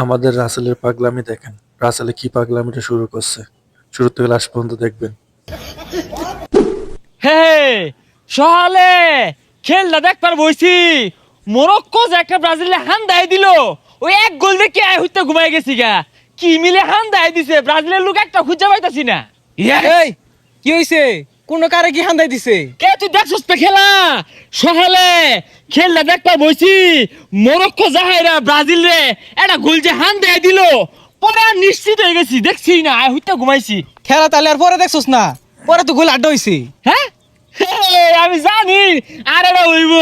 আমাদের রাসেলের পাগলামি দেখেন। রাসেলে কি পাগলামিটা শুরু করছে, শুরু থেকে লাস্ট পর্যন্ত দেখবেন। হে সহালে খেলটা দেখবার বইছি। মরক্কো যে একটা ব্রাজিলে হান দাই দিল, ওই এক গোল দেখে আয় হইতে ঘুমাই গেছি গা। কি মিলে হান দাই দিছে, ব্রাজিলের লোক একটা খুঁজে পাইতাছি না। এই কি হইছে? কোন কারে কি হান্দাই দিছে? কে তুই দেখছস পে খেলা? সহালে খেলটা দেখবার বইছি। মরক্কো জাহাইরা ব্রাজিল রে একটা গোল যে হান দাই দিল, পরে আর নিশ্চিত হয়ে গেছি, দেখছি না আয় হইতে ঘুমাইছি। খেলা তাহলে আর পরে দেখছস না? পরে তো গোল আড্ডা হইছে। হ্যাঁ আমি জানি আরেকটা হইব,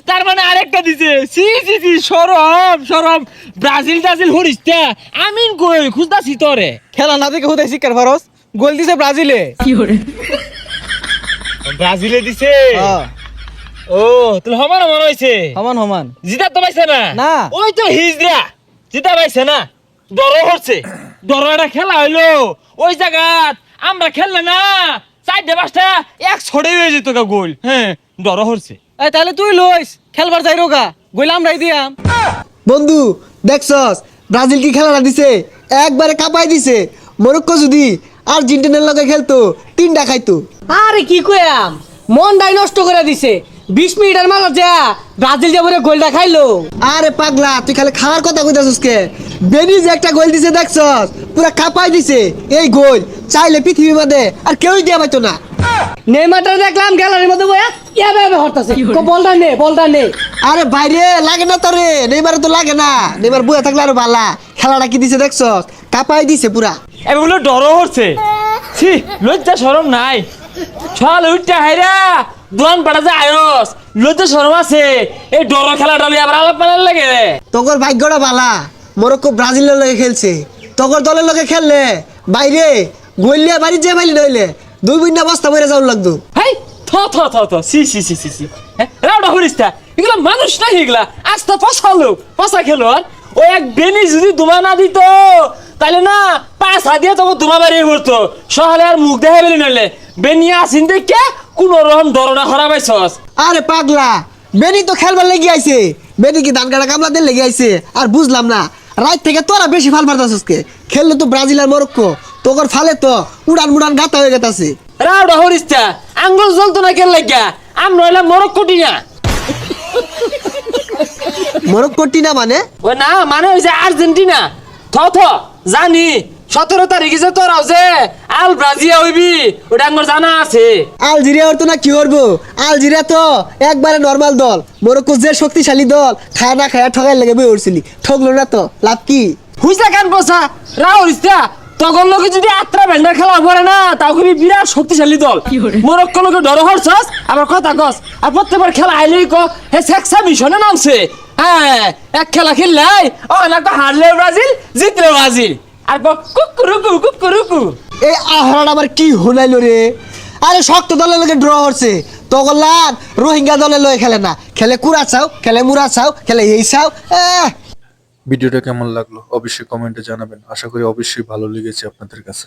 তার মানে আরেকটা দিছে। সি সি সি সরম সরম, ব্রাজিল টাজিল হরিস্তা আমিন কই খুঁজতাছি তোরে। খেলা না দেখে হুদাই শিকার ফারস গোল দিছে ব্রাজিলে। ব্রাজিলে দিছে? হ্যাঁ, ও তাহলে সমান সমান হইছে। সমান সমান। জিতা তো পাইছে না? না। ওই তো হিজরা জিতা পাইছে না, ডর হচ্ছে। ডর একটা খেলা হইলো ওই জায়গাত, আমরা খেললে না চারটে পাঁচটা এক ছড়ে হয়ে যেত গা গোল। হ্যাঁ ডর হচ্ছে। এই তাহলে তুই লইস খেলবার যাই রোগা, গোল আমরাই দিয়াম। বন্ধু দেখছস ব্রাজিল কি খেলাটা দিছে, একবারে কাঁপাই দিছে। মরক্কো যদি আর্জেন্টিনার লগে খেলতো তিনটা খাইতো। আরে কি কইয়াম, মনটাই নষ্ট করে দিছে। 20 মিনিটের মাঝে যা ব্রাজিল যাবরে গোলটা খাইলো। আরে পাগলা তুই খালি খাওয়ার কথা কইতাছিস কে? বেনি যে একটা গোল দিছে দেখছস, পুরা কাঁপাই দিছে। এই গোল চাইলে পৃথিবীর মধ্যে আর কেউই দিয়া পাইতো না। নেইমারটা দেখলাম গ্যালারির মধ্যে বয়া এভাবে হরতাছে, বলটা নে। আরে বাইরে লাগে না তোরে, নেইমারে তো লাগে না। নেইমার বইয়া থাকলে আরো ভালা। খেলাটা কি দিছে দেখছস, কাঁপাই দিছে পুরা। এগুলো ডর হচ্ছে। ছি লজ্জা শরম নাই। ছল উঠতে হাইরা দোয়ান পাড়া যায় আয়স, লজ্জা শরম আছে। এই ডর খেলাটা নিয়ে আবার আলাপ পালার লাগে রে। তোর ভাগ্যটা ভালা, মরক্কো ব্রাজিলের লগে খেলছে। তোর দলের লগে খেললে বাইরে গলিয়া বাড়ি যে বাইলি নইলে 2 বিন্না বস্তা বইরে যাওয়ার লাগতো। হাই থ থ থ থ সি সি সি সি সি রাউডা হরিস্তা এগুলো মানুষ না, এগুলা আস্তা পচা লোক, পচা খেলোয়াড়। ও এক বেনি যদি দুমা না দিত তাহলে না 5 হাত দিয়ে তোকে দুমা বাড়িয়ে পড়তো। সহলে আর মুখ দেখা বেলি নইলে বেনিয়া আসিন দেখে কোন রকম ধরনা খরা পাইছস। আরে পাগলা বেনি তো খেলবার লেগে আইছে। বেনি কি ধান কাটা কামলাদের লেগে আইছে? আর বুঝলাম না রাত থেকে তোরা বেশি ফাল মারতাছস কে? খেললে তো ব্রাজিল আর মরক্কো, তোর ফালে তো উড়ান মুড়ান গাতা হয়ে গেতাছে। রাউডা হরিস্তা আঙ্গুল জ্বলতো না কেন লাগিয়া? আমরা হইলাম মরক্কোটি না। মরক্কো টিনা মানে? ও না মানে হইছে আর্জেন্টিনা। থ থ জানি 17 তারিখে যে তোরাও যে আল ব্রাজিয়া হইবি, ওটা আমার জানা আছে। আলজেরিয়া ওর তো না কি করবো? আলজেরিয়া তো একবারে নর্মাল দল। মরক্কো যে শক্তিশালী দল, খায় না খায় ঠগাই লেগে বই উঠছিলি, ঠগলো না তো লাভ কি? হুইসা কান বসা রাউরিস্তা তখন লোকে যদি আত্রা ভেন্ডার খেলা পড়ে না, তাও খুবই বিরাট শক্তিশালী দল। মরক্কো লোকে ডর হরছস আবার কথা কস, আর প্রত্যেকবার খেলা আইলেই ক হে সেক্সা মিশনে নামছে। হ্যাঁ এক খেলা খেললাই ও না তো হারলে ব্রাজিল, জিতলে ব্রাজিল, আর কুকুরুকু কুকুরুকু। এই আহরান আবার কি হোনাইলো রে? আরে শক্ত দলের লগে ড্র হচ্ছে। তগলান রোহিঙ্গা দলের লগে খেলে না, খেলে কুড়া চাও, খেলে মুড়া চাও, খেলে এই চাও। ভিডিওটা কেমন লাগলো অবশ্যই কমেন্টে জানাবেন। আশা করি অবশ্যই ভালো লেগেছে আপনাদের কাছে।